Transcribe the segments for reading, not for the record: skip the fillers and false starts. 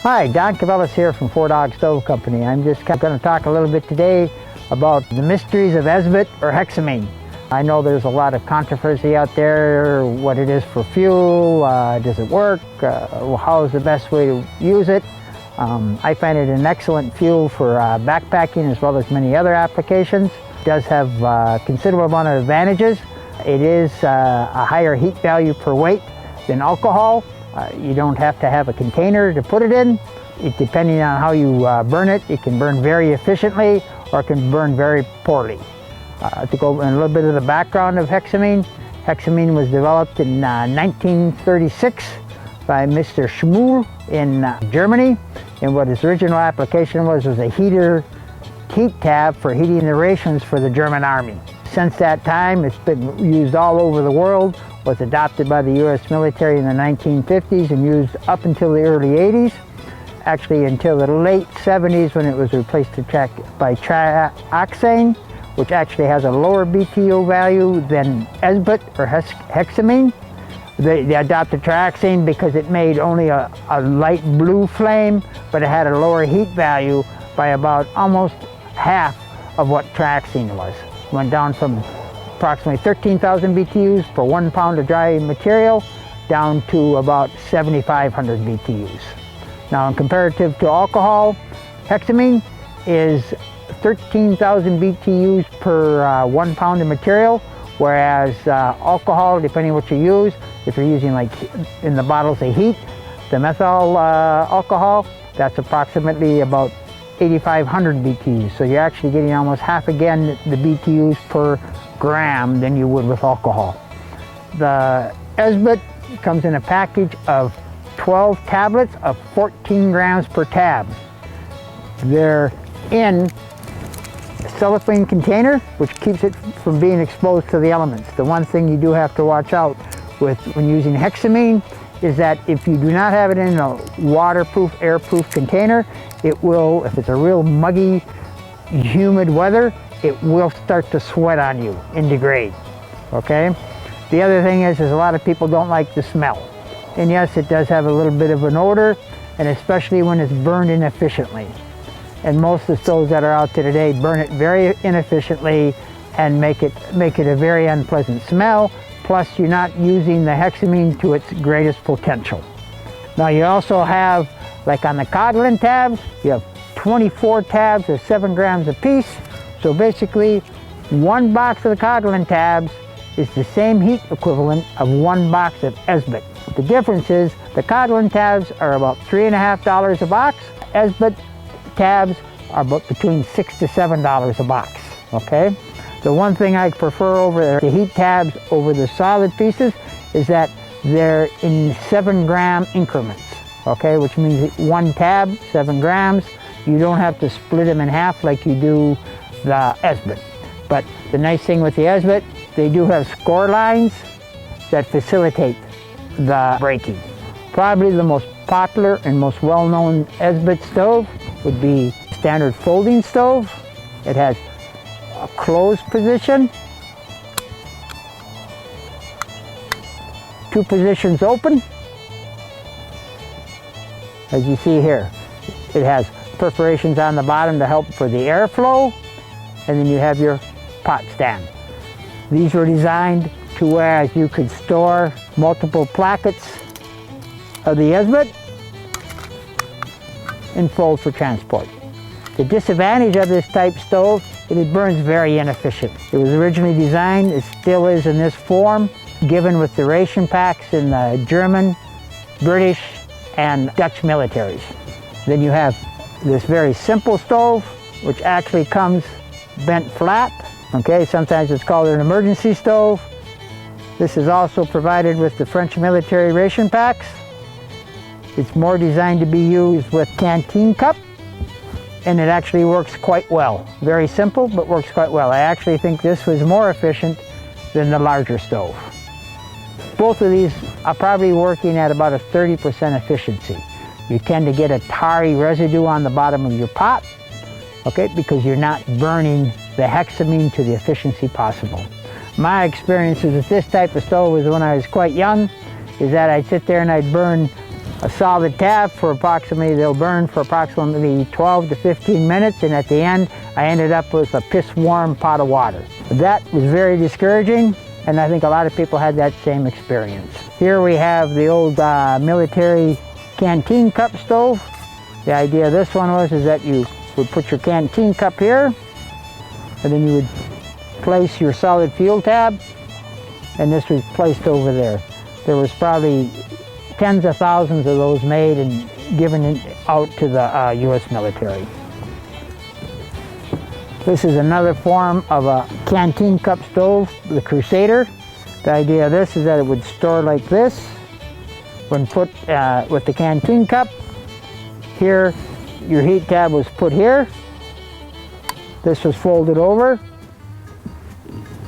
Hi, Don Cavellis here from Four Dog Stove Company. I'm just going to talk a little bit today about the mysteries of Esbit or Heximine. I know there's a lot of controversy out there, what it is for fuel, does it work, how is the best way to use it. I find it an excellent fuel for backpacking as well as many other applications. It does have a considerable amount of advantages. It is a higher heat value per weight than alcohol. You don't have to have a container to put it in. Depending on how you burn it, it can burn very efficiently or it can burn very poorly. To go in a little bit of the background of Heximine, Heximine was developed in 1936 by Mr. Schmuhl in Germany, and what its original application was a heat tab for heating the rations for the German army. Since that time, it's been used all over the world, was adopted by the U.S. military in the 1950s and used up until the early 80s, actually until the late 70s when it was replaced by trioxane, which actually has a lower BTU value than Esbit or Heximine. They adopted trioxane because it made only a light blue flame, but it had a lower heat value by about almost half of what trioxane was. Went down from approximately 13,000 BTUs per 1 pound of dry material down to about 7,500 BTUs. Now, in comparative to alcohol, Heximine is 13,000 BTUs per 1 pound of material, whereas alcohol, depending on what you use, if you're using like in the bottles of heat, the methyl alcohol, that's approximately about 8,500 BTUs. So you're actually getting almost half again the BTUs per gram than you would with alcohol. The Esbit comes in a package of 12 tablets of 14 grams per tab. They're in a cellophane container, which keeps it from being exposed to the elements. The one thing you do have to watch out with when using Heximine is that if you do not have it in a waterproof, airproof container, it will, if it's a real muggy, humid weather, it will start to sweat on you and degrade, okay? The other thing is a lot of people don't like the smell. And yes, it does have a little bit of an odor, and especially when it's burned inefficiently. And most of the stoves that are out there today burn it very inefficiently and make it a very unpleasant smell. Plus, you're not using the Heximine to its greatest potential. Now, you also have, like on the Coghlan tabs, you have 24 tabs of 7 grams apiece. So basically, 1 box of the Coghlan tabs is the same heat equivalent of 1 box of Esbit. The difference is the Coghlan tabs are about $3.50 a box. Esbit tabs are about between $6 to $7 a box, okay? The one thing I prefer over the heat tabs over the solid pieces is that they're in 7 gram increments, okay? Which means 1 tab, 7 grams. You don't have to split them in half like you do the Esbit. But the nice thing with the Esbit, they do have score lines that facilitate the breaking. Probably the most popular and most well-known Esbit stove would be standard folding stove. It has a closed position, 2 positions open. As you see here, it has perforations on the bottom to help for the airflow, and then you have your pot stand. These were designed to where you could store multiple plackets of the Esbit and fold for transport. The disadvantage of this type stove is it burns very inefficient. It was originally designed, it still is in this form, given with the ration packs in the German, British, and Dutch militaries. Then you have this very simple stove, which actually comes bent flat. Okay, sometimes it's called an emergency stove. This is also provided with the French military ration packs. It's more designed to be used with canteen cup, and it actually works quite well. Very simple, but works quite well. I actually think this was more efficient than the larger stove. Both of these are probably working at about a 30% efficiency. You tend to get a tarry residue on the bottom of your pot, okay, because you're not burning the Heximine to the efficiency possible. My experiences with this type of stove was when I was quite young, is that I'd sit there and I'd burn a solid tab for approximately, they'll burn for approximately 12 to 15 minutes, and at the end I ended up with a piss warm pot of water. That was very discouraging, and I think a lot of people had that same experience. Here we have the old military canteen cup stove. The idea of this one was is that you would put your canteen cup here, and then you would place your solid fuel tab, and this was placed over there. There was probably tens of thousands of those made and given out to the U.S. military. This is another form of a canteen cup stove, the Crusader. The idea of this is that it would store like this. When put with the canteen cup, here your heat tab was put here. This was folded over,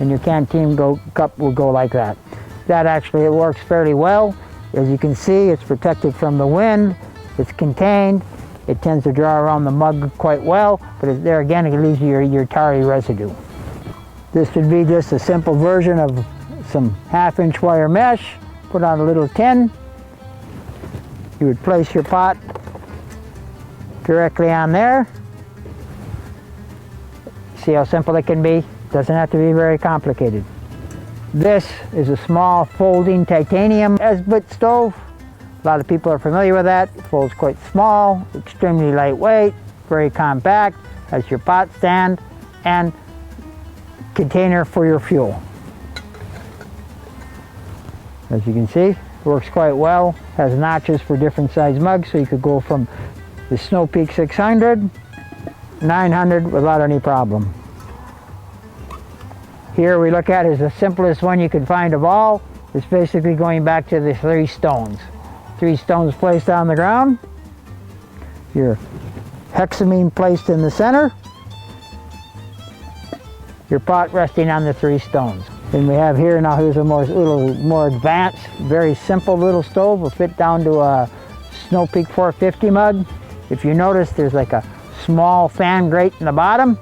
and your canteen cup will go like that. That actually, it works fairly well. As you can see, it's protected from the wind, it's contained, it tends to draw around the mug quite well, but there again, it leaves your tarry residue. This would be just a simple version of some 1/2-inch wire mesh, put on a little tin. You would place your pot directly on there. See how simple it can be? Doesn't have to be very complicated. This is a small folding titanium Esbit stove. A lot of people are familiar with that. It folds quite small, extremely lightweight, very compact, has your pot stand and container for your fuel. As you can see, it works quite well. Has notches for different size mugs, so you could go from the Snow Peak 600, 900 without any problem. Here we look at is the simplest one you can find of all. It's basically going back to the 3 stones. 3 stones placed on the ground. Your hexamine placed in the center. Your pot resting on the 3 stones. Then we have here, now here's a little more advanced, very simple little stove. Will fit down to a Snow Peak 450 mug. If you notice, there's like a small fan grate in the bottom.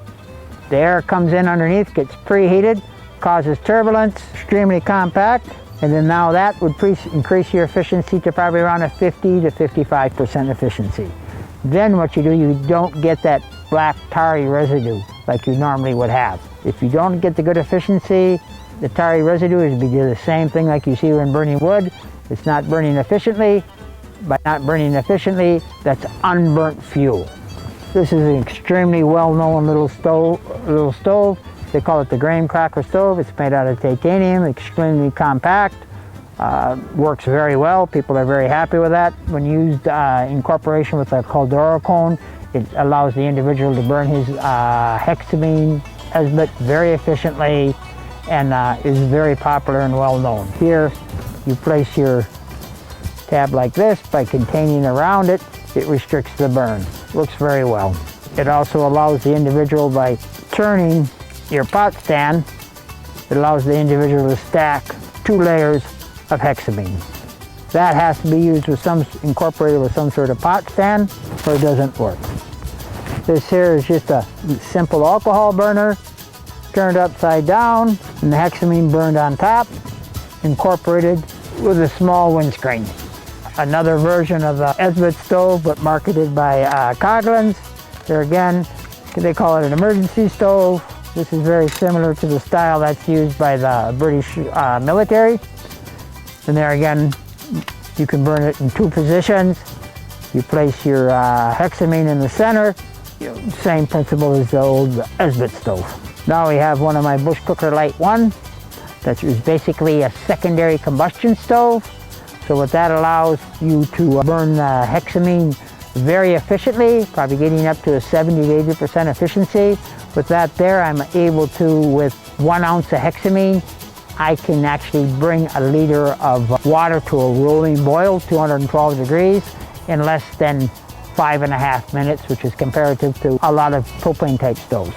The air comes in underneath, gets preheated, causes turbulence, extremely compact, and then now that would increase your efficiency to probably around a 50 to 55% efficiency. Then what you do, you don't get that black tarry residue like you normally would have. If you don't get the good efficiency, the tarry residue is the same thing like you see when burning wood. It's not burning efficiently. By not burning efficiently, that's unburnt fuel. This is an extremely well-known little stove. They call it the graham cracker stove. It's made out of titanium, extremely compact, works very well. People are very happy with that. When used in corporation with a Caldera cone, it allows the individual to burn his hexamine Esbit very efficiently, and is very popular and well-known. Here, you place your tab like this. By containing around it, it restricts the burn. Works very well. It also allows the individual, by turning your pot stand, it allows the individual to stack 2 layers of hexamine. That has to be used with incorporated with some sort of pot stand, or it doesn't work. This here is just a simple alcohol burner, turned upside down, and the hexamine burned on top, incorporated with a small windscreen. Another version of the Esbit stove, but marketed by Coghlan's. There again, they call it an emergency stove. This is very similar to the style that's used by the British military. And there again, you can burn it in 2 positions. You place your hexamine in the center. Same principle as the old Esbit stove. Now we have one of my Bush Cooker Light 1. That is basically a secondary combustion stove. So what that allows you to burn hexamine very efficiently, probably getting up to a 70 to 80% efficiency. With that there, I'm able to, with 1 ounce of hexamine, I can actually bring a liter of water to a rolling boil, 212 degrees, in less than 5.5 minutes, which is comparative to a lot of propane type stoves.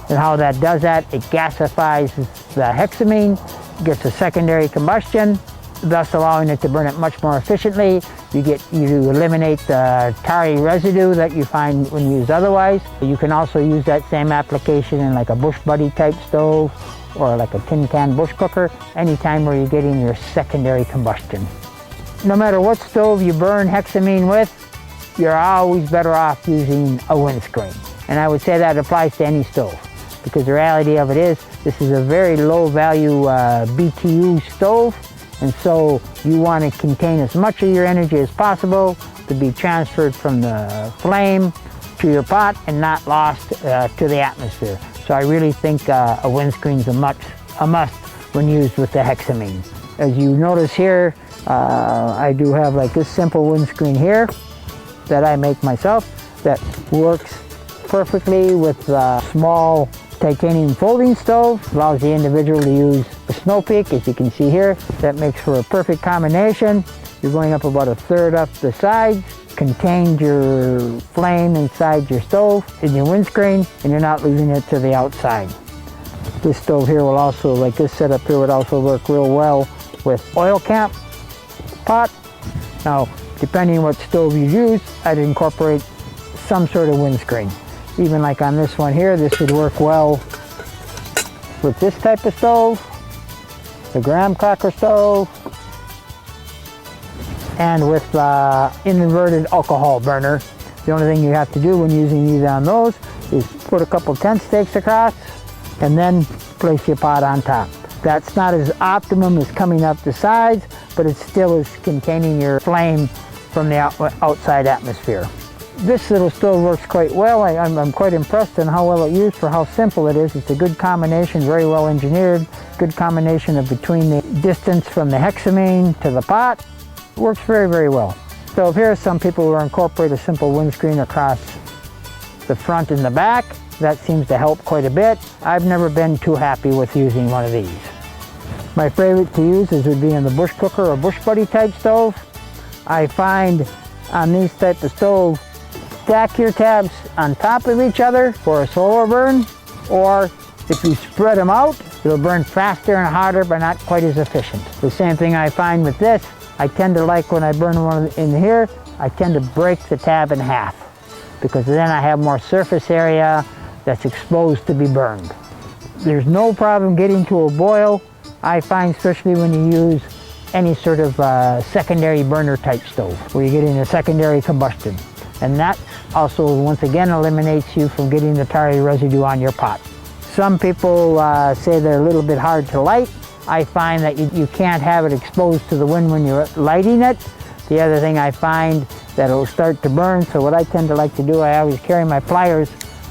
And how that does that, it gasifies the hexamine, gets a secondary combustion, thus allowing it to burn it much more efficiently. You eliminate the tarry residue that you find when used otherwise. You can also use that same application in like a Bush Buddy type stove or like a tin can bush cooker, anytime where you're getting your secondary combustion. no matter what stove you burn Heximine with, you're always better off using a windscreen. And I would say that applies to any stove, because the reality of it is, this is a very low value BTU stove, and so you want to contain as much of your energy as possible to be transferred from the flame to your pot and not lost to the atmosphere. So I really think a windscreen is a must when used with the Heximine. As you notice here, I do have like this simple windscreen here that I make myself that works perfectly with a small titanium folding stove. Allows the individual to use a snow peak, as you can see here. That makes for a perfect combination. You're going up about a third up the sides, contains your flame inside your stove in your windscreen, and you're not losing it to the outside. This stove here will also, like this setup here, would also work real well with oil camp pot. Now, depending on what stove you use, I'd incorporate some sort of windscreen. Even like on this one here, this would work well with this type of stove, the graham cracker stove, and with inverted alcohol burner. The only thing you have to do when using these on those is put a couple tent stakes across and then place your pot on top. That's not as optimum as coming up the sides, but it still is containing your flame from the outside atmosphere. This little stove works quite well. I'm quite impressed on how well it used for how simple it is. It's a good combination, very well engineered, good combination of between the distance from the Heximine to the pot. It works very, very well. So here, some people will incorporate a simple windscreen across the front and the back. That seems to help quite a bit. I've never been too happy with using one of these. My favorite to use would be in the bush cooker or bush buddy type stove. I find on these type of stoves, stack your tabs on top of each other for a slower burn, or if you spread them out, it'll burn faster and hotter but not quite as efficient. The same thing I find with this. I tend to like, when I burn one in here, I tend to break the tab in half, because then I have more surface area that's exposed to be burned. There's no problem getting to a boil, I find, especially when you use any sort of secondary burner type stove, where you're getting a secondary combustion. And that also, once again, eliminates you from getting the tarry residue on your pot. Some people say they're a little bit hard to light. I find that you can't have it exposed to the wind when you're lighting it. The other thing I find that it'll start to burn, so what I tend to like to do, I always carry my pliers,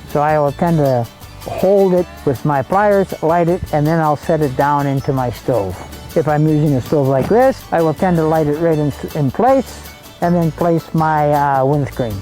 so I will tend to hold it with my pliers, light it, and then I'll set it down into my stove. If I'm using a stove like this, I will tend to light it right in place, and then place my windscreen.